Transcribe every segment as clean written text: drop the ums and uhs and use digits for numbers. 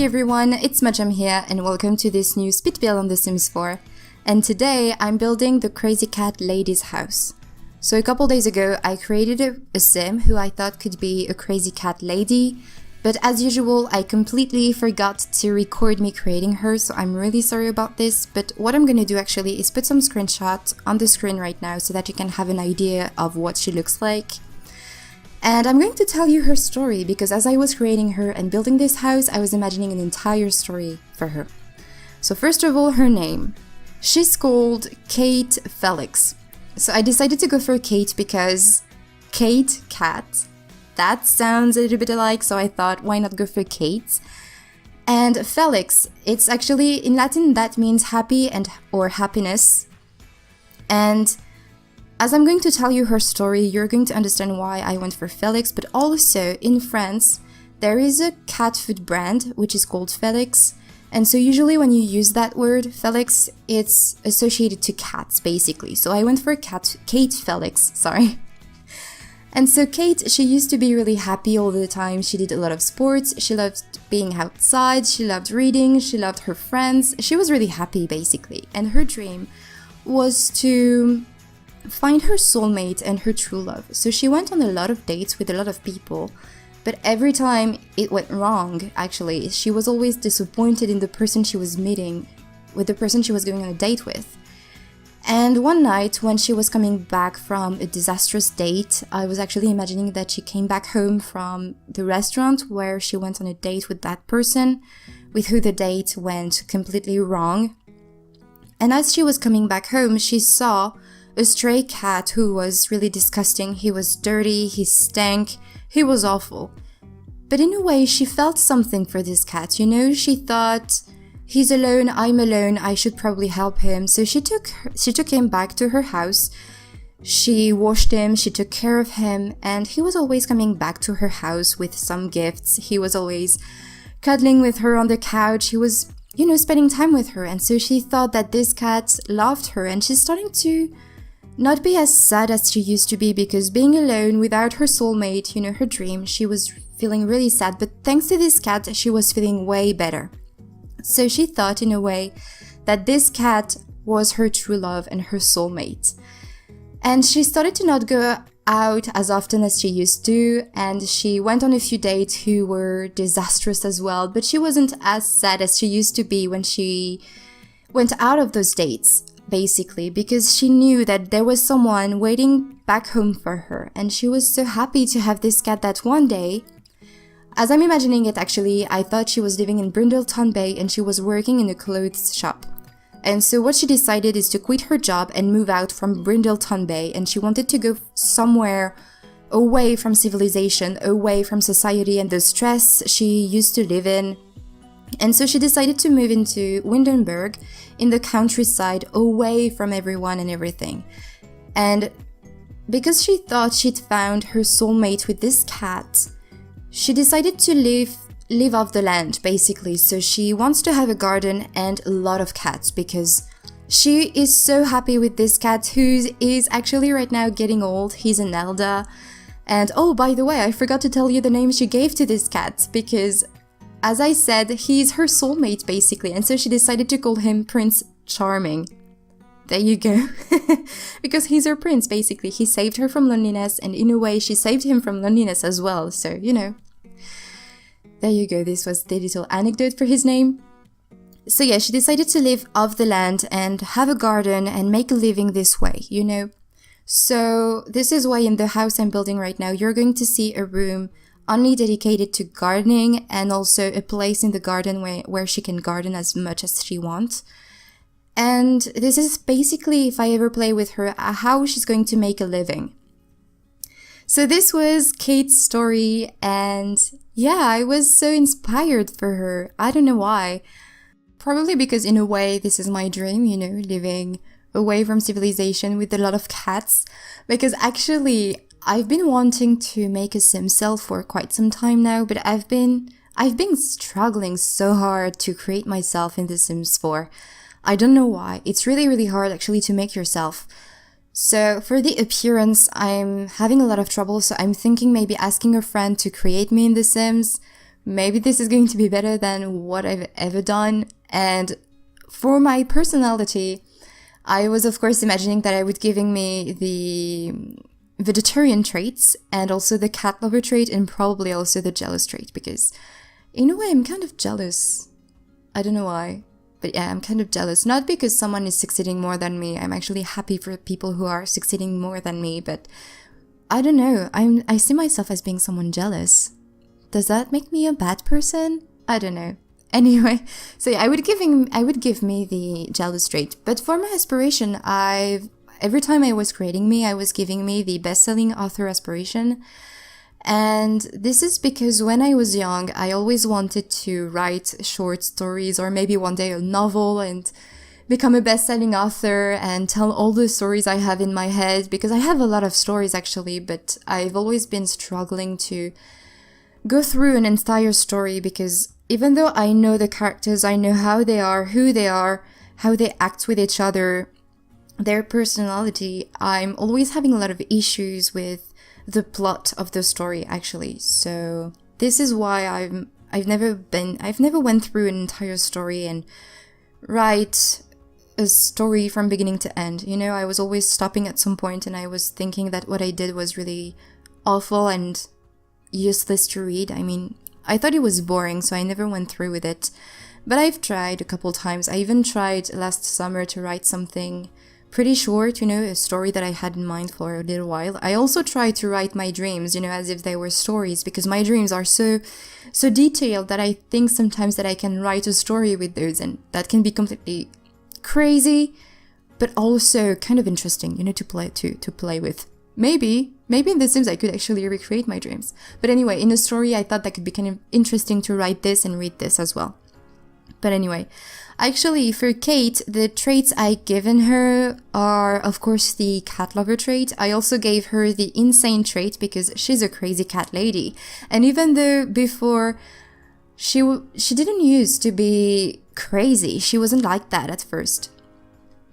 everyone, it's Majam here and welcome to this new speed build on The Sims 4. And today I'm building the Crazy Cat Lady's house. So a couple days ago I created a sim who I thought could be a crazy cat lady, but as usual I completely forgot to record me creating her, so I'm really sorry about this. But what I'm gonna do actually is put some screenshots on the screen right now so that you can have an idea of what she looks like. And I'm going to tell you her story because as I was creating her and building this house, I was imagining an entire story for her. So first of all, her name. She's called Kate Felix. So I decided to go for Kate because Kate, cat, that sounds a little bit alike, so I thought why not go for Kate? And Felix, it's actually in Latin that means happy or happiness. And as I'm going to tell you her story, you're going to understand why I went for Felix, but also in France, there is a cat food brand which is called Felix. And so usually when you use that word, Felix, it's associated to cats basically. So I went for Kate Felix, sorry. And so Kate, she used to be really happy all the time. She did a lot of sports, she loved being outside, she loved reading, she loved her friends. She was really happy basically. And her dream was to find her soulmate and her true love. So she went on a lot of dates with a lot of people, but every time it went wrong, actually. She was always disappointed in the person she was meeting, with the person she was going on a date with. And one night when she was coming back from a disastrous date, I was actually imagining that she came back home from the restaurant where she went on a date with that person, with who the date went completely wrong. And as she was coming back home, she saw a stray cat who was really disgusting. He was dirty, he stank, he was awful. But in a way, she felt something for this cat, you know? She thought, he's alone, I'm alone, I should probably help him. So she took him back to her house. She washed him, she took care of him, and he was always coming back to her house with some gifts. He was always cuddling with her on the couch. He was, spending time with her. And so she thought that this cat loved her, and she's starting to not be as sad as she used to be, because being alone without her soulmate, her dream, she was feeling really sad. But thanks to this cat, she was feeling way better. So she thought in a way that this cat was her true love and her soulmate. And she started to not go out as often as she used to, and she went on a few dates who were disastrous as well, but she wasn't as sad as she used to be when she went out of those dates. Basically, because she knew that there was someone waiting back home for her, and she was so happy to have this cat that one day, as I'm imagining it actually, I thought she was living in Brindleton Bay and she was working in a clothes shop. And so what she decided is to quit her job and move out from Brindleton Bay, and she wanted to go somewhere away from civilization, away from society and the stress she used to live in. And so she decided to move into Windenburg in the countryside, away from everyone and everything. And because she thought she'd found her soulmate with this cat, she decided to live off the land, basically. So she wants to have a garden and a lot of cats because she is so happy with this cat, who is actually right now getting old. He's an elder. And oh, by the way, I forgot to tell you the name she gave to this cat, because as I said, he's her soulmate basically, and so she decided to call him Prince Charming. There you go. Because he's her prince basically. He saved her from loneliness, and in a way she saved him from loneliness as well, so there you go. This was the little anecdote for his name. So yeah, she decided to live off the land and have a garden and make a living this way, So this is why in the house I'm building right now, you're going to see a room only dedicated to gardening, and also a place in the garden where she can garden as much as she wants. And this is basically, if I ever play with her, how she's going to make a living. So this was Kate's story, and yeah, I was so inspired for her. I don't know why. Probably because in a way this is my dream, living away from civilization with a lot of cats. Because actually I've been wanting to make a sim cell for quite some time now, but I've been struggling so hard to create myself in The Sims 4. I don't know why. It's really, really hard actually to make yourself. So for the appearance, I'm having a lot of trouble, so I'm thinking maybe asking a friend to create me in The Sims, maybe this is going to be better than what I've ever done. And for my personality, I was of course imagining that I would giving me the vegetarian traits and also the cat lover trait and probably also the jealous trait, because in a way I'm kind of jealous. I don't know why, but yeah, I'm kind of jealous. Not because someone is succeeding more than me. I'm actually happy for people who are succeeding more than me, but I don't know. I see myself as being someone jealous. Does that make me a bad person? I don't know. Anyway, so yeah, I would give me the jealous trait. But for my aspiration, every time I was creating me, I was giving me the best-selling author aspiration. And this is because when I was young, I always wanted to write short stories or maybe one day a novel and become a best-selling author and tell all the stories I have in my head, because I have a lot of stories actually, but I've always been struggling to go through an entire story, because even though I know the characters, I know how they are, who they are, how they act with each other, their personality, I'm always having a lot of issues with the plot of the story actually. So this is why I've never went through an entire story and write a story from beginning to end. You know, I was always stopping at some point and I was thinking that what I did was really awful and useless to read. I mean, I thought it was boring, so I never went through with it. But I've tried a couple times. I even tried last summer to write something pretty short, you know, a story that I had in mind for a little while. I also tried to write my dreams, you know, as if they were stories, because my dreams are so detailed that I think sometimes that I can write a story with those, and that can be completely crazy, but also kind of interesting, you know, to play with. Maybe in The Sims I could actually recreate my dreams. But anyway, in a story I thought that could be kind of interesting to write this and read this as well. But anyway, actually for Kate, the traits I given her are of course the cat lover trait. I also gave her the insane trait because she's a crazy cat lady. And even though before she didn't used to be crazy, she wasn't like that at first,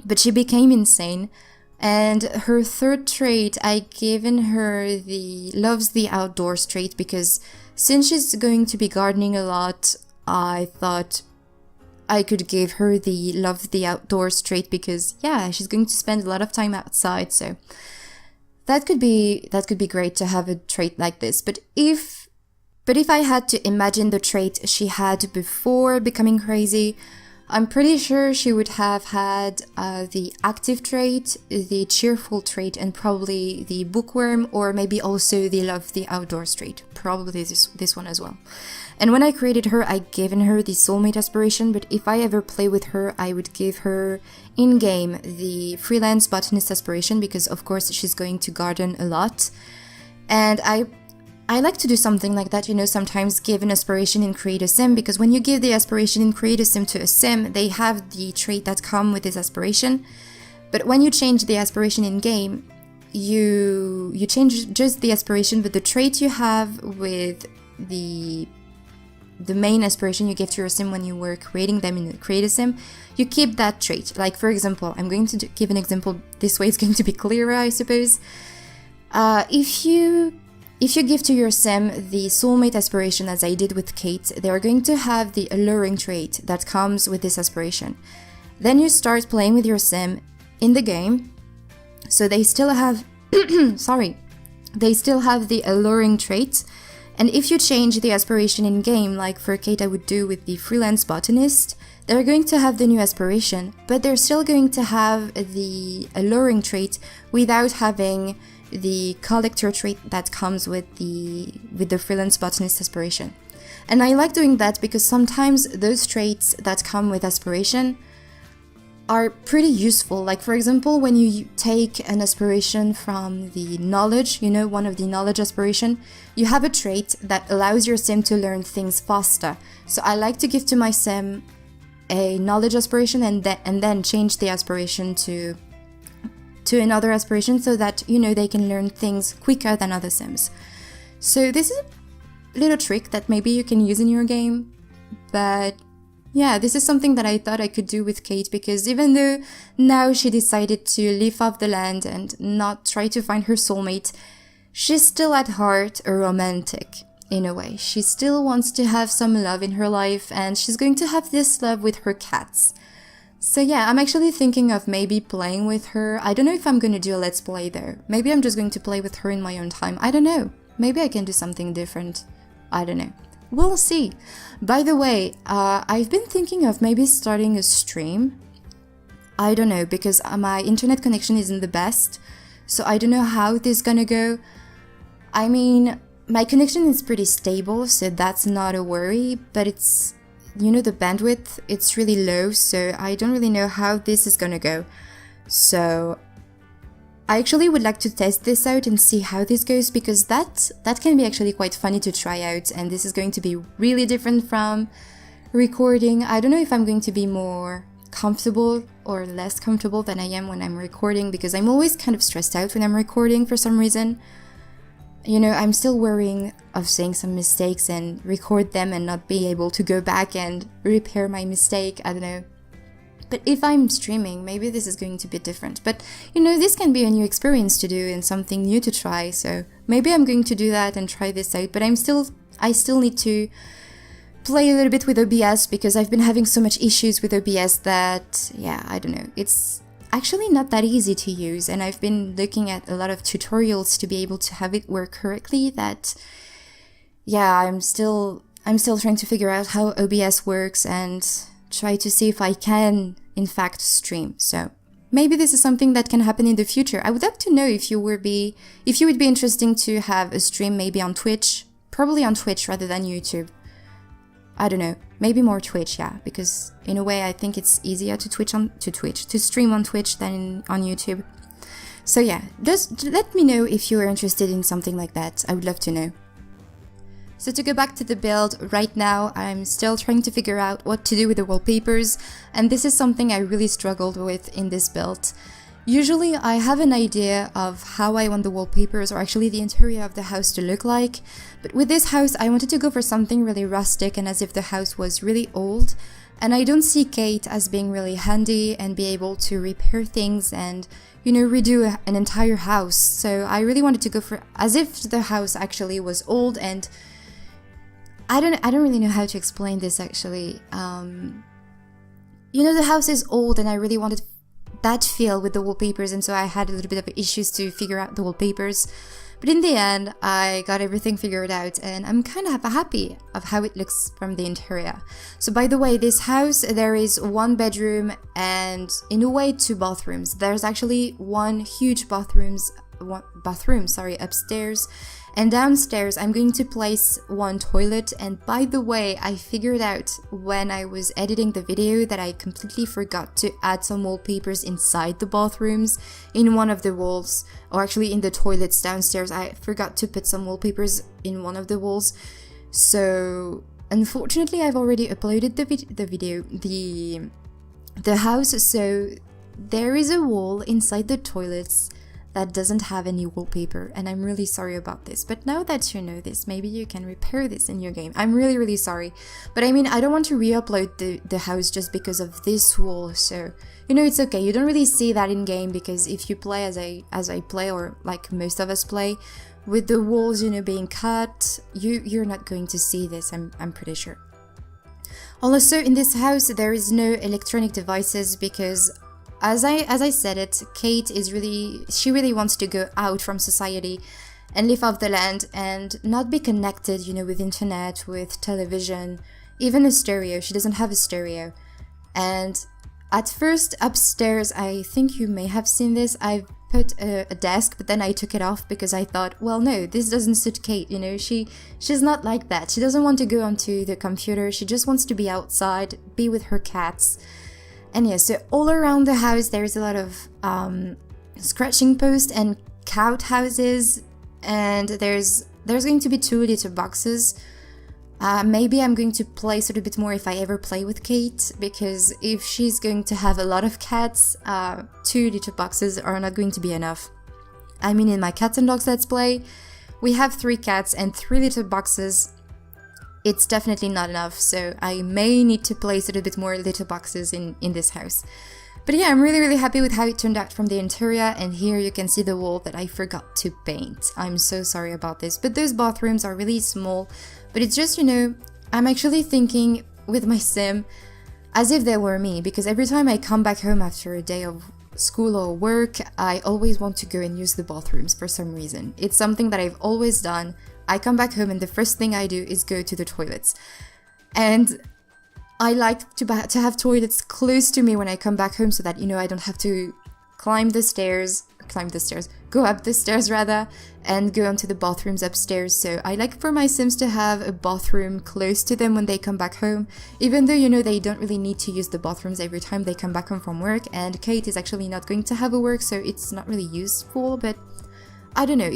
but she became insane. And her third trait, I given her the loves the outdoors trait, because since she's going to be gardening a lot, I thought I could give her the love the outdoors trait, because yeah, she's going to spend a lot of time outside, so that could be great to have a trait like this. But if I had to imagine the trait she had before becoming crazy, I'm pretty sure she would have had the active trait, the cheerful trait, and probably the bookworm, or maybe also the love the outdoors trait. Probably this one as well. And when I created her, I given her the soulmate aspiration, but if I ever play with her, I would give her in-game the freelance botanist aspiration, because of course she's going to garden a lot. And I like to do something like that, you know, sometimes give an aspiration in Create a Sim, because when you give the aspiration in Create a Sim to a sim, they have the trait that come with this aspiration. But when you change the aspiration in game, you change just the aspiration, but the trait you have with the main aspiration you gave to your sim when you were creating them in Create a Sim, you keep that trait. Like for example, I'm going to give an example, this way it's going to be clearer, I suppose. If you give to your sim the soulmate aspiration, as I did with Kate, they are going to have the alluring trait that comes with this aspiration. Then you start playing with your sim in the game, so they still have they still have the alluring trait. And if you change the aspiration in game, like for Kate I would do with the freelance botanist, they're going to have the new aspiration, but they're still going to have the alluring trait without having the collector trait that comes with the freelance botanist aspiration. And I like doing that because sometimes those traits that come with aspiration are pretty useful. Like for example, when you take an aspiration from the knowledge, you know, one of the knowledge aspiration, you have a trait that allows your sim to learn things faster. So I like to give to my sim a knowledge aspiration and then change the aspiration to another aspiration, so that, you know, they can learn things quicker than other sims. So this is a little trick that maybe you can use in your game, but yeah, this is something that I thought I could do with Kate, because even though now she decided to leave off the land and not try to find her soulmate, she's still at heart a romantic. in a way. She still wants to have some love in her life, and she's going to have this love with her cats. So yeah, I'm actually thinking of maybe playing with her. I don't know if I'm going to do a let's play though. Maybe I'm just going to play with her in my own time. I don't know. Maybe I can do something different. I don't know. We'll see. By the way, I've been thinking of maybe starting a stream. I don't know, because my internet connection isn't the best. So I don't know how this is gonna go. I mean, my connection is pretty stable, so that's not a worry. But it's, you know, the bandwidth, it's really low. So I don't really know how this is gonna go. So I actually would like to test this out and see how this goes, because that can be actually quite funny to try out, and this is going to be really different from recording. I don't know if I'm going to be more comfortable or less comfortable than I am when I'm recording, because I'm always kind of stressed out when I'm recording for some reason. You know, I'm still worrying of saying some mistakes and record them and not be able to go back and repair my mistake. I don't know. But if I'm streaming, maybe this is going to be different. But, you know, this can be a new experience to do and something new to try. So maybe I'm going to do that and try this out. But I still need to play a little bit with OBS, because I've been having so much issues with OBS that, yeah, I don't know. It's actually not that easy to use. And I've been looking at a lot of tutorials to be able to have it work correctly. That, yeah, I'm still trying to figure out how OBS works and try to see if I can in fact stream. So maybe this is something that can happen in the future. I would like to know if you would be interested to have a stream maybe on Twitch, probably on Twitch rather than YouTube. I don't know, maybe more Twitch, yeah, because in a way I think it's easier to stream on Twitch than on YouTube. So yeah, just let me know if you are interested in something like that. I would love to know. So to go back to the build, right now I'm still trying to figure out what to do with the wallpapers, and this is something I really struggled with in this build. Usually I have an idea of how I want the wallpapers, or actually the interior of the house, to look like, but with this house I wanted to go for something really rustic and as if the house was really old, and I don't see Kate as being really handy and be able to repair things and, you know, redo an entire house. So I really wanted to go for as if the house actually was old, and I don't really know how to explain this actually. You know, the house is old and I really wanted that feel with the wallpapers, and so I had a little bit of issues to figure out the wallpapers. But in the end, I got everything figured out and I'm kind of happy of how it looks from the interior. So by the way, this house, there is one bedroom and in a way 2 bathrooms. There's actually one huge bathroom upstairs, and downstairs I'm going to place one toilet. And by the way, I figured out when I was editing the video that I completely forgot to add some wallpapers inside the bathrooms in one of the walls, or actually in the toilets downstairs. I forgot to put some wallpapers in one of the walls. So unfortunately I've already uploaded the house, so there is a wall inside the toilets that doesn't have any wallpaper, and I'm really sorry about this. But now that you know this, maybe you can repair this in your game. I'm really, really sorry. But I mean, I don't want to re-upload the house just because of this wall, so, you know, it's okay. You don't really see that in game, because if you play as I play, or like most of us play, with the walls, you know, being cut, you're not going to see this, I'm pretty sure. Also, in this house, there is no electronic devices, because as I said it, Kate she really wants to go out from society and live off the land and not be connected, you know, with internet, with television, even a stereo. She doesn't have a stereo. And at first upstairs, I think you may have seen this, I put a desk, but then I took it off because I thought, well, no, this doesn't suit Kate, you know, she's not like that. She doesn't want to go onto the computer, she just wants to be outside, be with her cats. And yeah, so all around the house there's a lot of scratching posts and cow houses, and there's going to be 2 litter boxes. Maybe I'm going to place a little bit more if I ever play with Kate, because if she's going to have a lot of cats, 2 litter boxes are not going to be enough. I mean, in my Cats and Dogs Let's Play, we have 3 cats and 3 litter boxes. It's definitely not enough, so I may need to place a little bit more litter boxes in this house. But yeah, I'm really happy with how it turned out from the interior, and here you can see the wall that I forgot to paint. I'm so sorry about this, but those bathrooms are really small, but it's just, you know, I'm actually thinking with my sim as if they were me, because every time I come back home after a day of school or work, I always want to go and use the bathrooms for some reason. It's something that I've always done. I come back home and the first thing I do is go to the toilets. And I like to have toilets close to me when I come back home so that, you know, I don't have to go up the stairs rather, and go onto the bathrooms upstairs. So I like for my Sims to have a bathroom close to them when they come back home, even though, you know, they don't really need to use the bathrooms every time they come back home from work, and Kate is actually not going to have a work, so it's not really useful, but I don't know,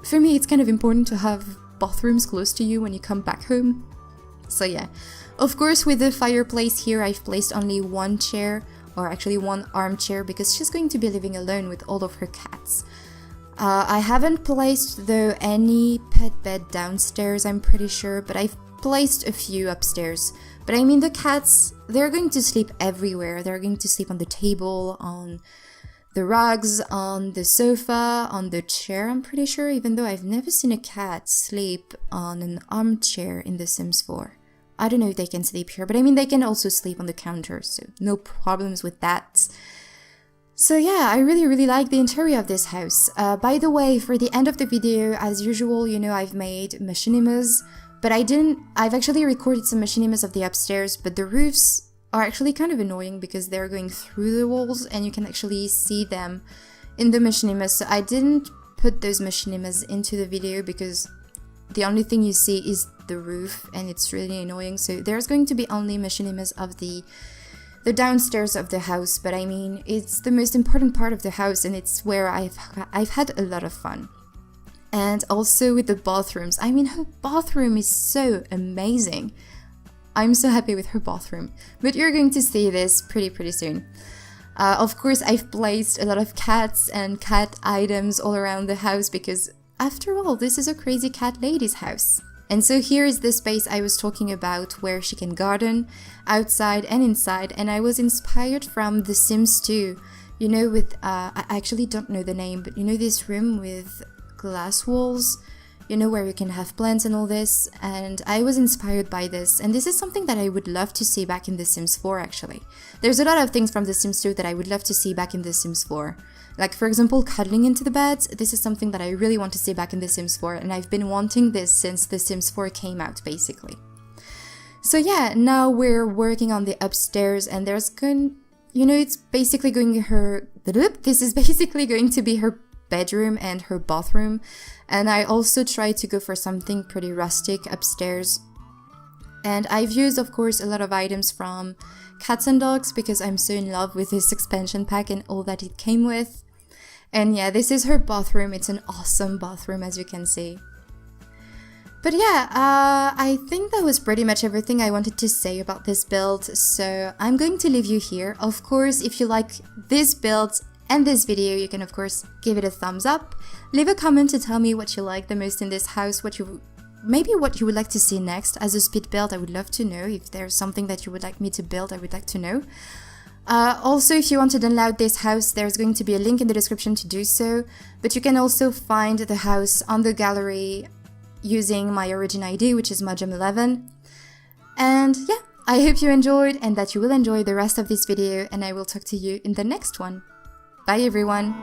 for me it's kind of important to have bathrooms close to you when you come back home. So yeah, of course with the fireplace here I've placed only one chair, or actually one armchair, because she's going to be living alone with all of her cats. I haven't placed though any pet bed downstairs, I'm pretty sure, but I've placed a few upstairs. But I mean, the cats, they're going to sleep everywhere. They're going to sleep on the table, on the rugs, on the sofa, on the chair, I'm pretty sure, even though I've never seen a cat sleep on an armchair in The Sims 4. I don't know if they can sleep here, but I mean, they can also sleep on the counter, so no problems with that. So yeah, I really like the interior of this house. By the way, for the end of the video, as usual, you know, I've made machinimas, but I've actually recorded some machinimas of the upstairs, but the roofs are actually kind of annoying because they're going through the walls and you can actually see them in the machinimas. So I didn't put those machinimas into the video because the only thing you see is the roof and it's really annoying. So there's going to be only machinimas of the downstairs of the house, but I mean, it's the most important part of the house and it's where I've had a lot of fun. And also with the bathrooms, I mean, her bathroom is so amazing. I'm so happy with her bathroom, but you're going to see this pretty soon. Of course, I've placed a lot of cats and cat items all around the house because, after all, this is a crazy cat lady's house. And so here is the space I was talking about where she can garden outside and inside, and I was inspired from The Sims 2. You know, with, I actually don't know the name, but you know this room with glass walls? You know, where you can have plants and all this, and I was inspired by this, and this is something that I would love to see back in The Sims 4 actually. There's a lot of things from The Sims 2 that I would love to see back in The Sims 4. Like, for example, cuddling into the bed. This is something that I really want to see back in The Sims 4, and I've been wanting this since The Sims 4 came out, basically. So yeah, now we're working on the upstairs, and there's you know, it's basically going this is basically going to be her bedroom and her bathroom, and I also tried to go for something pretty rustic upstairs. And I've used, of course, a lot of items from Cats and Dogs because I'm so in love with this expansion pack and all that it came with. And yeah, this is her bathroom. It's an awesome bathroom, as you can see. But yeah, I think that was pretty much everything I wanted to say about this build, so I'm going to leave you here. Of course, if you like this build and this video, you can of course give it a thumbs up. Leave a comment to tell me what you like the most in this house, maybe what you would like to see next as a speed build. I would love to know. If there's something that you would like me to build, I would like to know. Also, if you want to download this house, there's going to be a link in the description to do so, but you can also find the house on the gallery using my origin ID, which is Majam11. And yeah, I hope you enjoyed and that you will enjoy the rest of this video, and I will talk to you in the next one. Bye everyone!